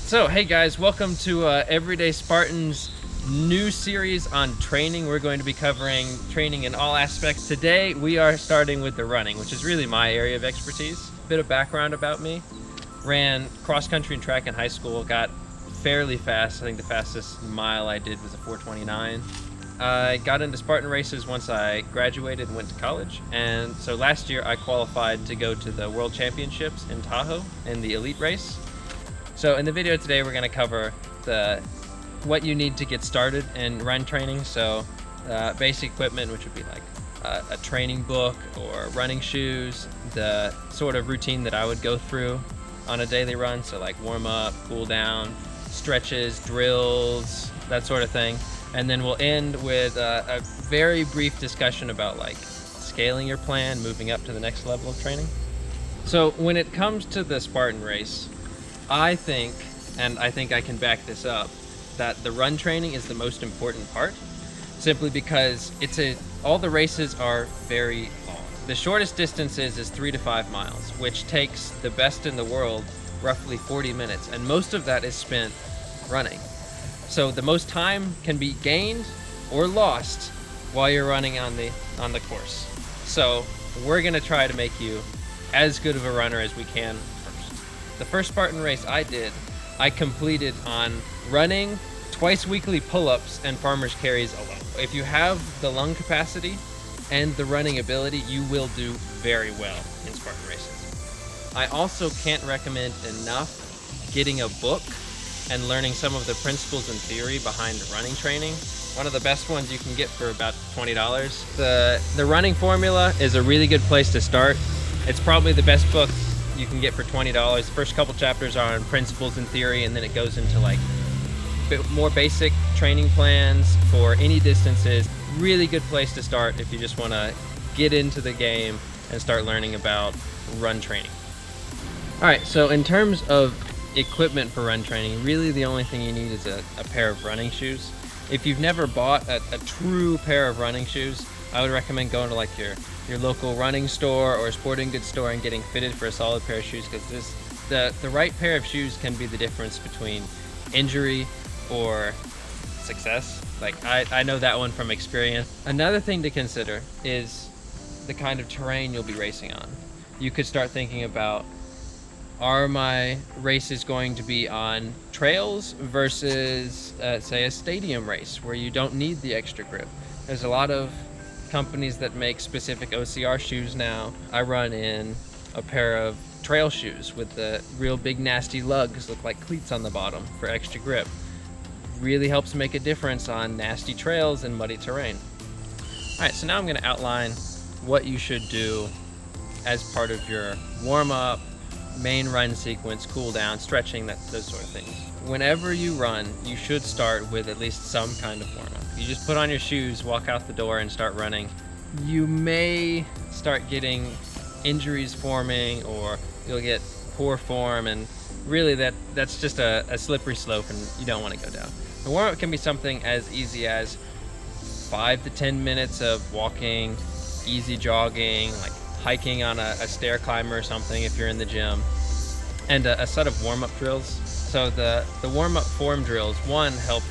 So, hey guys, welcome to Everyday Spartan's new series on training. We're going to be covering training in all aspects. Today, we are starting with the running, which is really my area of expertise. Bit of background about me. Ran cross-country and track in high school, got fairly fast. I think the fastest mile I did was a 4:29. I got into Spartan races once I graduated and went to college. And so last year, I qualified to go to the World Championships in Tahoe in the elite race. So in the video today, we're going to cover what you need to get started in run training. So basic equipment, which would be like a training book or running shoes, the sort of routine that I would go through on a daily run. So like warm up, cool down, stretches, drills, that sort of thing. And then we'll end with a very brief discussion about like scaling your plan, moving up to the next level of training. So when it comes to the Spartan race, I think, and I think I can back this up, that the run training is the most important part, simply because all the races are very long. The shortest distances is 3 to 5 miles, which takes the best in the world roughly 40 minutes, and most of that is spent running. So the most time can be gained or lost while you're running on the course. So we're gonna try to make you as good of a runner as we can. The first Spartan race I did, I completed on running, twice weekly pull-ups, and farmer's carries alone. If you have the lung capacity and the running ability, you will do very well in Spartan races. I also can't recommend enough getting a book and learning some of the principles and theory behind running training. One of the best ones you can get for about $20. The Running Formula is a really good place to start. It's probably the best book you can get for $20. The first couple chapters are on principles and theory, and then it goes into like more basic training plans for any distances. Really good place to start if you just want to get into the game and start learning about run training. All right, so in terms of equipment for run training, really the only thing you need is a pair of running shoes. If you've never bought a true pair of running shoes, I would recommend going to like your local running store or sporting goods store and getting fitted for a solid pair of shoes, because the right pair of shoes can be the difference between injury or success. Like I know that one from experience. Another thing to consider is the kind of terrain you'll be racing on. You could start thinking about, are my races going to be on trails versus say a stadium race where you don't need the extra grip? There's a lot of companies that make specific OCR shoes now. I run in a pair of trail shoes with the real big nasty lugs, look like cleats on the bottom for extra grip. Really helps make a difference on nasty trails and muddy terrain. All right, so now I'm gonna outline what you should do as part of your warm-up, main run sequence, cool down, stretching, those sort of things. Whenever you run, you should start with at least some kind of warm-up. You just put on your shoes, walk out the door, and start running. You may start getting injuries forming, or you'll get poor form, and really that's just a slippery slope, and you don't want to go down. The warm-up can be something as easy as 5 to 10 minutes of walking, easy jogging, like hiking on a stair climber or something if you're in the gym, and a set of warm-up drills. So the warm-up form drills, one, help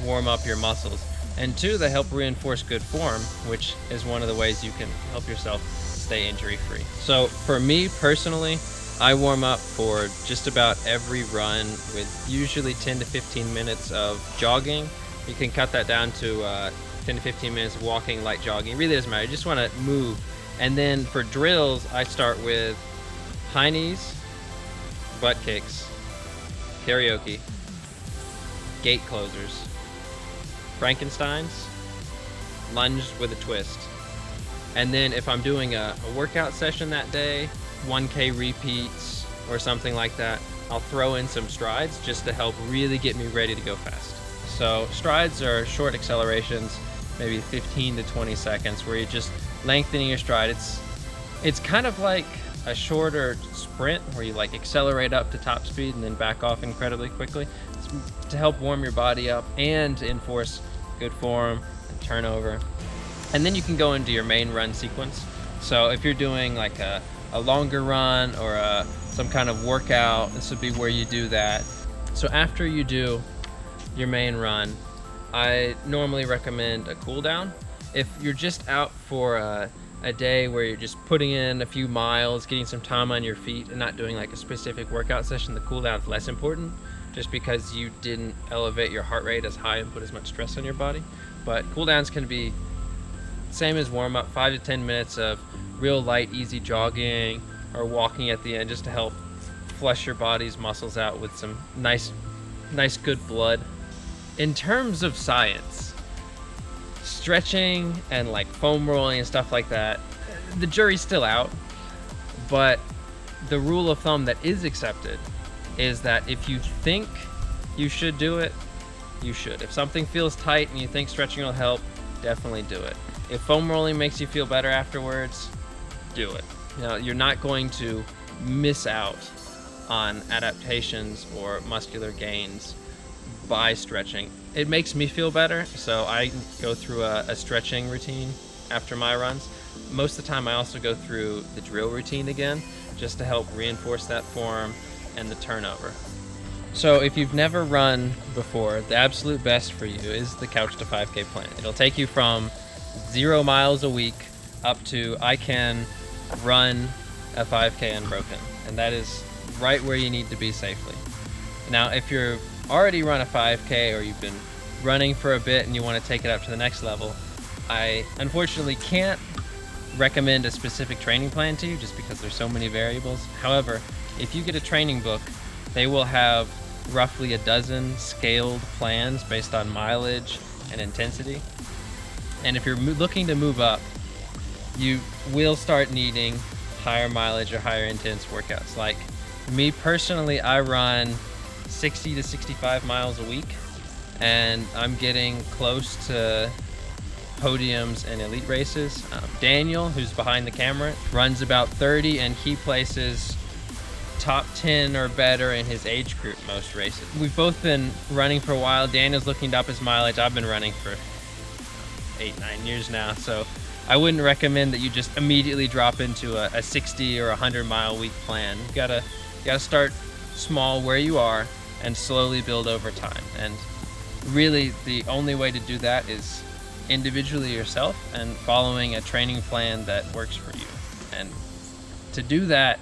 warm up your muscles, and two, they help reinforce good form, which is one of the ways you can help yourself stay injury-free. So for me personally, I warm up for just about every run with usually 10 to 15 minutes of jogging. You can cut that down to 10 to 15 minutes of walking, light jogging. It really doesn't matter. You just want to move. And then for drills, I start with high knees, butt kicks, karaoke, gate closers, Frankensteins, lunge with a twist. And then if I'm doing a workout session that day, 1K repeats or something like that, I'll throw in some strides just to help really get me ready to go fast. So strides are short accelerations, maybe 15 to 20 seconds, where you're just lengthening your stride. It's kind of like a shorter sprint where you like accelerate up to top speed and then back off incredibly quickly. It's to help warm your body up and enforce good form and turnover. And then you can go into your main run sequence. So if you're doing like a longer run or some kind of workout, this would be where you do that. So after you do your main run, I normally recommend a cool down. If you're just out for a day where you're just putting in a few miles, getting some time on your feet and not doing like a specific workout session, the cool down is less important just because you didn't elevate your heart rate as high and put as much stress on your body. But cool downs can be same as warm up, 5 to 10 minutes of real light, easy jogging or walking at the end just to help flush your body's muscles out with some nice good blood. In terms of science, stretching and like foam rolling and stuff like that, the jury's still out, but the rule of thumb that is accepted is that if you think you should do it, you should. If something feels tight and you think stretching will help, definitely do it. If foam rolling makes you feel better afterwards, do it. You know, you're not going to miss out on adaptations or muscular gains by stretching. It makes me feel better, so I go through a stretching routine after my runs. Most of the time I also go through the drill routine again, just to help reinforce that form and the turnover. So if you've never run before, the absolute best for you is the Couch to 5K plan. It'll take you from 0 miles a week up to I can run a 5K unbroken, and that is right where you need to be safely. Now, if you're already run a 5K or you've been running for a bit and you want to take it up to the next level, I unfortunately can't recommend a specific training plan to you just because there's so many variables. However, if you get a training book, they will have roughly a dozen scaled plans based on mileage and intensity. And if you're looking to move up, you will start needing higher mileage or higher intense workouts. Like me personally, I run 60 to 65 miles a week, and I'm getting close to podiums and elite races. Daniel, who's behind the camera, runs about 30, and he places top 10 or better in his age group most races. We've both been running for a while. Daniel's looking to up his mileage. I've been running for 8-9 years now, so I wouldn't recommend that you just immediately drop into a 60 or 100 mile week plan. You gotta start small where you are and slowly build over time. And really the only way to do that is individually yourself and following a training plan that works for you. And to do that,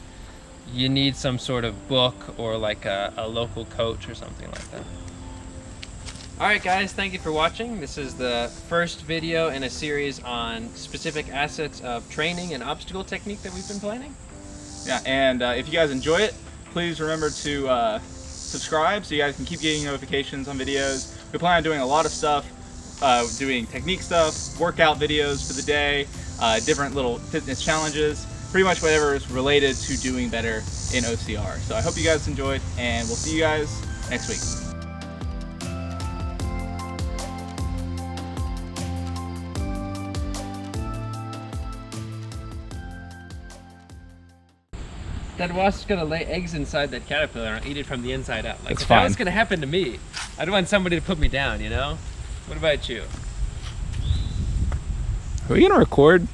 you need some sort of book or like a local coach or something like that. Alright guys, thank you for watching. This is the first video in a series on specific assets of training and obstacle technique that we've been planning. Yeah, and if you guys enjoy it, please remember to subscribe so you guys can keep getting notifications on videos. We plan on doing a lot of stuff, doing technique stuff, workout videos for the day, different little fitness challenges, pretty much whatever is related to doing better in OCR. So I hope you guys enjoyed, and we'll see you guys next week. That wasp's gonna lay eggs inside that caterpillar and I'll eat it from the inside out. Like, It's if fine. that was gonna happen to me, I'd want somebody to put me down, you know? What about you? Are we gonna record?